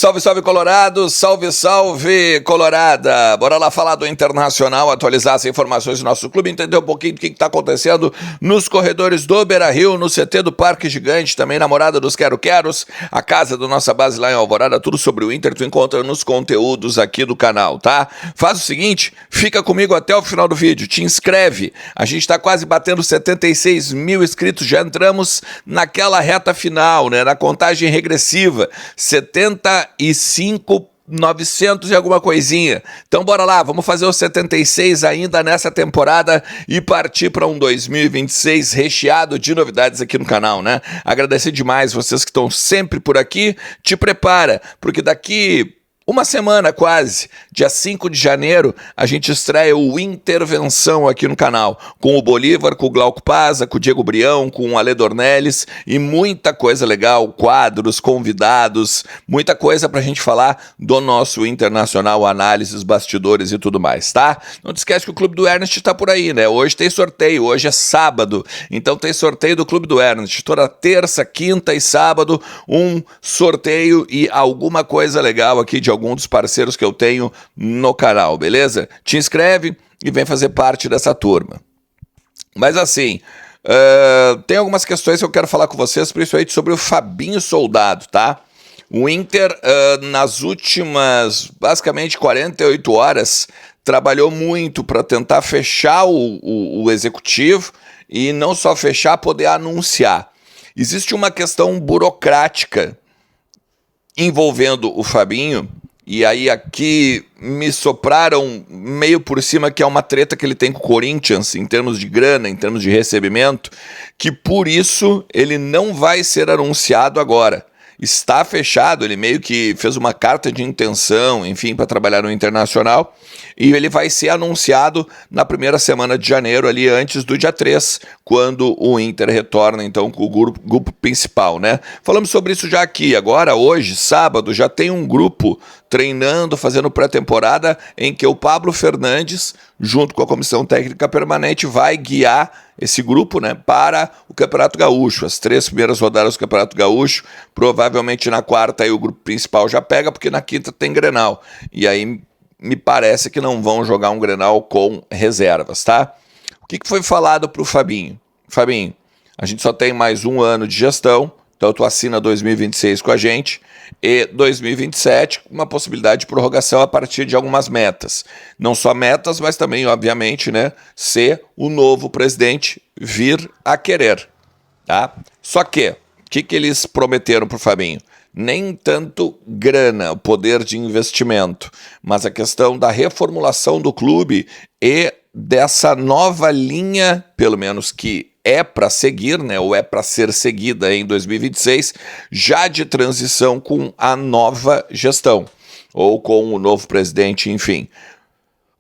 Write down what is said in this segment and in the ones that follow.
Salve, salve Colorado, salve, salve Colorada. Bora lá falar do Internacional, atualizar as informações do nosso clube, entender um pouquinho do que está acontecendo nos corredores do Beira-Rio, no CT do Parque Gigante, também na Morada dos Quero-Queros, a casa da nossa base lá em Alvorada, tudo sobre o Inter, tu encontra nos conteúdos aqui do canal, tá? Faz o seguinte, fica comigo até o final do vídeo, te inscreve, a gente está quase batendo 76 mil inscritos, já entramos naquela reta final, né, na contagem regressiva, 75.900 e alguma coisinha. Então bora lá, vamos fazer os 76 ainda nessa temporada e partir para um 2026 recheado de novidades aqui no canal, né? Agradecer demais vocês que estão sempre por aqui. Te prepara, porque daqui uma semana quase, dia 5 de janeiro, a gente estreia o Intervenção aqui no canal, com o Bolívar, com o Glauco Paza, com o Diego Brião, com o Ale Dornelles e muita coisa legal, quadros, convidados, muita coisa pra gente falar do nosso Internacional, análises, bastidores e tudo mais, tá? Não te esquece que o Clube do Ernest tá por aí, né? Hoje tem sorteio, hoje é sábado, então tem sorteio do Clube do Ernest, toda terça, quinta e sábado, um sorteio e alguma coisa legal aqui de algum dos parceiros que eu tenho no canal, beleza? Te inscreve e vem fazer parte dessa turma. Mas assim, tem algumas questões que eu quero falar com vocês, principalmente sobre o Fabinho Soldado, tá? O Inter, nas últimas, basicamente, 48 horas, trabalhou muito para tentar fechar o executivo e não só fechar, poder anunciar. Existe uma questão burocrática envolvendo o Fabinho, e aí aqui me sopraram meio por cima que é uma treta que ele tem com o Corinthians em termos de grana, em termos de recebimento, que por isso ele não vai ser anunciado agora. Está fechado, ele meio que fez uma carta de intenção, enfim, para trabalhar no Internacional, e ele vai ser anunciado na primeira semana de janeiro, ali antes do dia 3, quando o Inter retorna, então, com o grupo principal, né? Falamos sobre isso já aqui, agora, hoje, sábado, já tem um grupo treinando, fazendo pré-temporada, em que o Pablo Fernandes, junto com a Comissão Técnica Permanente, vai guiar esse grupo, né, para o Campeonato Gaúcho, as 3 primeiras rodadas do Campeonato Gaúcho, provavelmente na quarta aí o grupo principal já pega, porque na quinta tem Grenal, e aí me parece que não vão jogar um Grenal com reservas, tá? O que foi falado para o Fabinho? Fabinho, a gente só tem mais um ano de gestão, então tu assina 2026 com a gente, e 2027, uma possibilidade de prorrogação a partir de algumas metas. Não só metas, mas também, obviamente, né, ser o novo presidente vir a querer, tá? Só que, o que eles prometeram para o Fabinho? Nem tanto grana, o poder de investimento, mas a questão da reformulação do clube e dessa nova linha, pelo menos que é para seguir, né, ou é para ser seguida em 2026, já de transição com a nova gestão, ou com o novo presidente, enfim.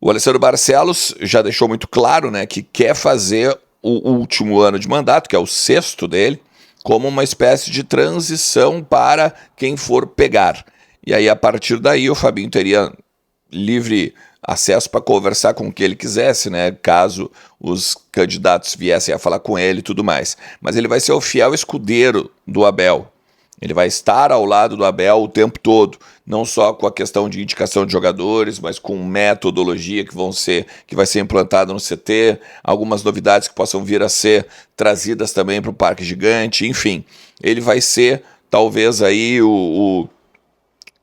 O Alessandro Barcelos já deixou muito claro, né, que quer fazer o último ano de mandato, que é o 6º dele, como uma espécie de transição para quem for pegar. E aí, a partir daí, o Fabinho teria livre acesso para conversar com o que ele quisesse, né, caso os candidatos viessem a falar com ele e tudo mais. Mas ele vai ser o fiel escudeiro do Abel. Ele vai estar ao lado do Abel o tempo todo, não só com a questão de indicação de jogadores, mas com metodologia que vai ser implantada no CT, algumas novidades que possam vir a ser trazidas também para o Parque Gigante, enfim. Ele vai ser, talvez, aí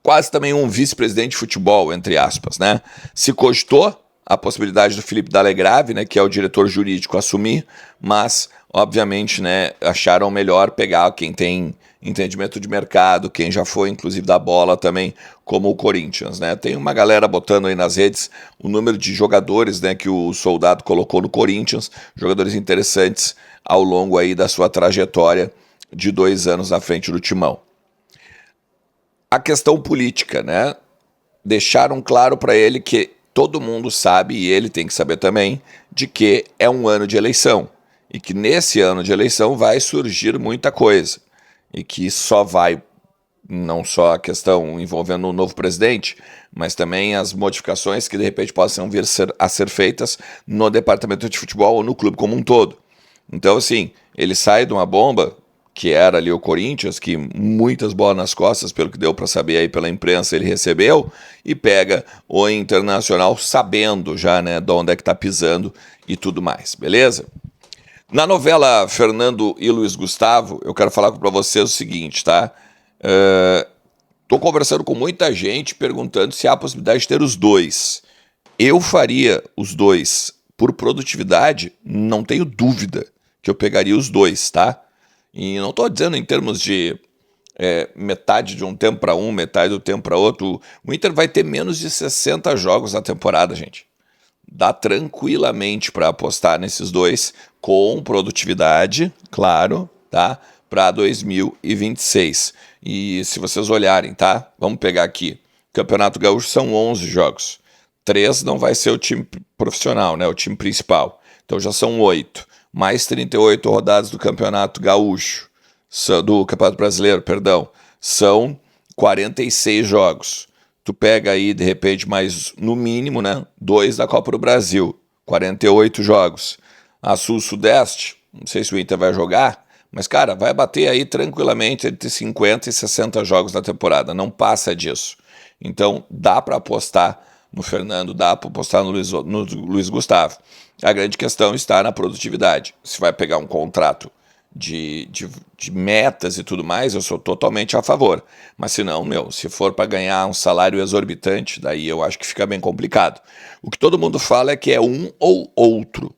quase também um vice-presidente de futebol, entre aspas, né? Se cogitou a possibilidade do Felipe Dallegrave, né, que é o diretor jurídico, assumir, mas, obviamente, né, acharam melhor pegar quem tem entendimento de mercado, quem já foi, inclusive, da bola também, como o Corinthians, né? Tem uma galera botando aí nas redes o número de jogadores, né, que o Soldado colocou no Corinthians, jogadores interessantes ao longo aí da sua trajetória de 2 anos na frente do Timão. A questão política, né? Deixaram claro para ele que todo mundo sabe, e ele tem que saber também, de que é um ano de eleição. E que nesse ano de eleição vai surgir muita coisa. E que só vai, não só a questão envolvendo o novo presidente, mas também as modificações que de repente possam vir a ser feitas no departamento de futebol ou no clube como um todo. Então, assim, ele sai de uma bomba que era ali o Corinthians, que muitas bolas nas costas, pelo que deu para saber aí pela imprensa, ele recebeu, e pega o Internacional sabendo já, né, de onde é que tá pisando e tudo mais, beleza? Na novela Fernando e Luiz Gustavo, eu quero falar para vocês o seguinte, tá? Tô conversando com muita gente perguntando se há a possibilidade de ter os dois. Eu faria os dois por produtividade, não tenho dúvida que eu pegaria os dois, tá? E não estou dizendo em termos de metade de um tempo para um, metade do tempo para outro. O Inter vai ter menos de 60 jogos na temporada, gente. Dá tranquilamente para apostar nesses dois com produtividade, claro, tá? Para 2026. E se vocês olharem, tá? Vamos pegar aqui. Campeonato Gaúcho são 11 jogos. 3 não vai ser o time profissional, né? O time principal. Então já são 8. Mais 38 rodadas do Campeonato Gaúcho. Do Campeonato Brasileiro, perdão. São 46 jogos. Tu pega aí, de repente, mais, no mínimo, né? 2 da Copa do Brasil. 48 jogos. A Sul-Sudeste, não sei se o Inter vai jogar, mas, cara, vai bater aí tranquilamente entre 50 e 60 jogos na temporada. Não passa disso. Então, dá para apostar no Fernando, dá para apostar no Luiz Gustavo. A grande questão está na produtividade. Se vai pegar um contrato de metas e tudo mais, eu sou totalmente a favor. Mas se não, se for para ganhar um salário exorbitante, daí eu acho que fica bem complicado. O que todo mundo fala é que é um ou outro,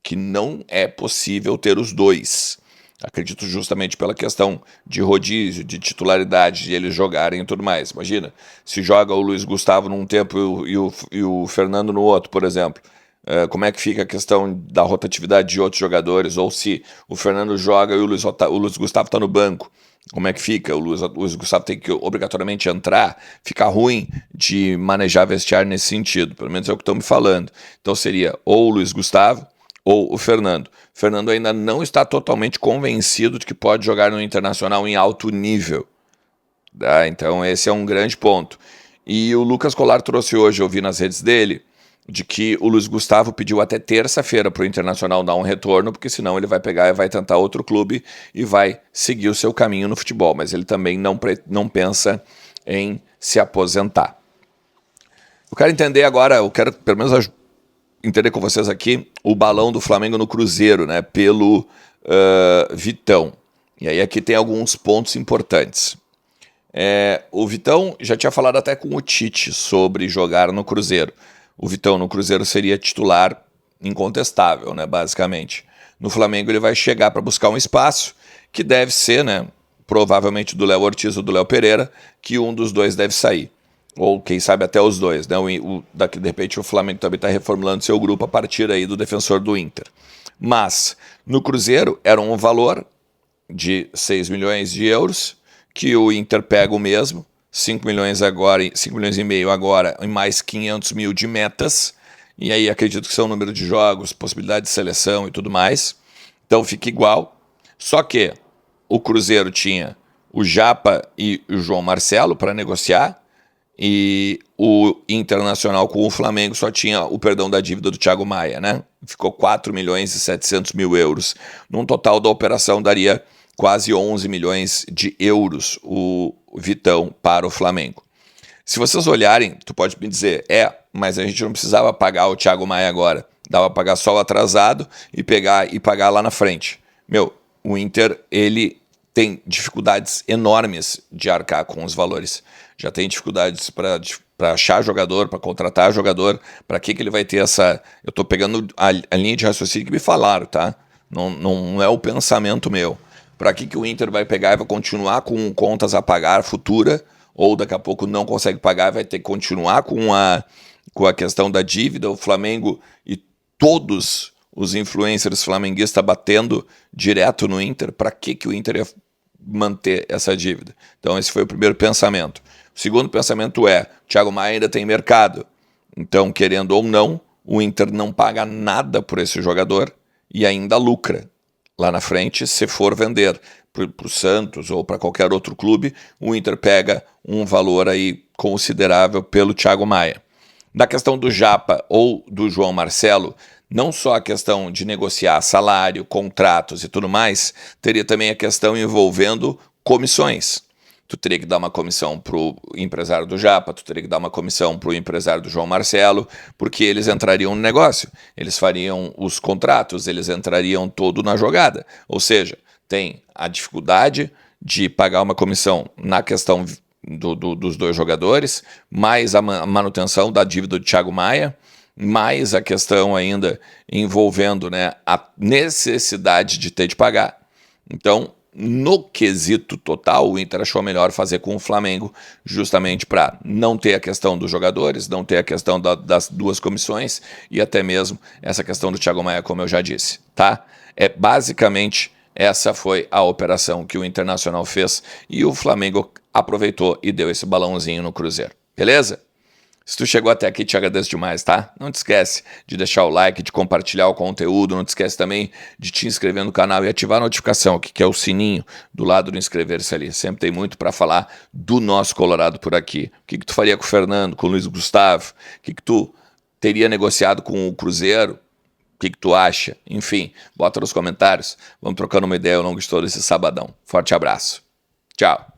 que não é possível ter os dois. Acredito justamente pela questão de rodízio, de titularidade, de eles jogarem e tudo mais. Imagina, se joga o Luiz Gustavo num tempo e o Fernando no outro, por exemplo. Como é que fica a questão da rotatividade de outros jogadores? Ou se o Fernando joga e o Luiz Gustavo está no banco, como é que fica? O Luiz Gustavo tem que obrigatoriamente entrar, fica ruim de manejar vestiário nesse sentido, pelo menos é o que estão me falando. Então seria ou o Luiz Gustavo ou o Fernando. O Fernando ainda não está totalmente convencido de que pode jogar no Internacional em alto nível. Tá? Então esse é um grande ponto. E o Lucas Colar trouxe hoje, eu vi nas redes dele, de que o Luiz Gustavo pediu até terça-feira para o Internacional dar um retorno, porque senão ele vai pegar e vai tentar outro clube e vai seguir o seu caminho no futebol. Mas ele também não pensa em se aposentar. Eu quero entender agora, eu quero pelo menos entender com vocês aqui o balão do Flamengo no Cruzeiro, né, pelo Vitão. E aí aqui tem alguns pontos importantes. O Vitão já tinha falado até com o Tite sobre jogar no Cruzeiro. O Vitão no Cruzeiro seria titular incontestável, né, basicamente. No Flamengo ele vai chegar para buscar um espaço que deve ser, né, provavelmente do Léo Ortiz ou do Léo Pereira, que um dos dois deve sair. Ou quem sabe até os dois, né? De repente o Flamengo também está reformulando seu grupo a partir aí do defensor do Inter. Mas no Cruzeiro era um valor de 6 milhões de euros, que o Inter pega o mesmo, 5 milhões agora, 5 milhões e meio agora, e mais 500 mil de metas, e aí acredito que são o número de jogos, possibilidade de seleção e tudo mais, então fica igual, só que o Cruzeiro tinha o Japa e o João Marcelo para negociar, e o Internacional com o Flamengo só tinha o perdão da dívida do Thiago Maia, né? Ficou 4 milhões e 700 mil euros. Num total da operação daria quase 11 milhões de euros o Vitão para o Flamengo. Se vocês olharem, tu pode me dizer, mas a gente não precisava pagar o Thiago Maia agora. Dava para pagar só o atrasado e pagar lá na frente. O Inter, ele tem dificuldades enormes de arcar com os valores. Já tem dificuldades para achar jogador, para contratar jogador. Para que ele vai ter essa... Eu estou pegando a linha de raciocínio que me falaram, tá? Não é o pensamento meu. Para que o Inter vai pegar e vai continuar com contas a pagar futura, ou daqui a pouco não consegue pagar e vai ter que continuar com a questão da dívida, o Flamengo e todos os influencers flamenguistas batendo direto no Inter, para que o Inter ia manter essa dívida? Então esse foi o primeiro pensamento. O segundo pensamento Thiago Maia ainda tem mercado, então querendo ou não, o Inter não paga nada por esse jogador e ainda lucra. Lá na frente, se for vender para o Santos ou para qualquer outro clube, o Inter pega um valor aí considerável pelo Thiago Maia. Na questão do Japa ou do João Marcelo, não só a questão de negociar salário, contratos e tudo mais, teria também a questão envolvendo comissões. Tu teria que dar uma comissão para o empresário do Japa, tu teria que dar uma comissão para o empresário do João Marcelo, porque eles entrariam no negócio, eles fariam os contratos, eles entrariam todo na jogada. Ou seja, tem a dificuldade de pagar uma comissão na questão dos dois jogadores, mais a manutenção da dívida do Thiago Maia, mais a questão ainda envolvendo, né, a necessidade de ter de pagar. Então, no quesito total, o Inter achou melhor fazer com o Flamengo, justamente para não ter a questão dos jogadores, não ter a questão das duas comissões e até mesmo essa questão do Thiago Maia, como eu já disse, tá? Basicamente, essa foi a operação que o Internacional fez e o Flamengo aproveitou e deu esse balãozinho no Cruzeiro, beleza? Se tu chegou até aqui, te agradeço demais, tá? Não te esquece de deixar o like, de compartilhar o conteúdo, não te esquece também de te inscrever no canal e ativar a notificação, que é o sininho do lado do inscrever-se ali. Sempre tem muito para falar do nosso Colorado por aqui. O que tu faria com o Fernando, com o Luiz Gustavo? O que tu teria negociado com o Cruzeiro? O que tu acha? Enfim, bota nos comentários. Vamos trocando uma ideia ao longo de todo esse sabadão. Forte abraço. Tchau.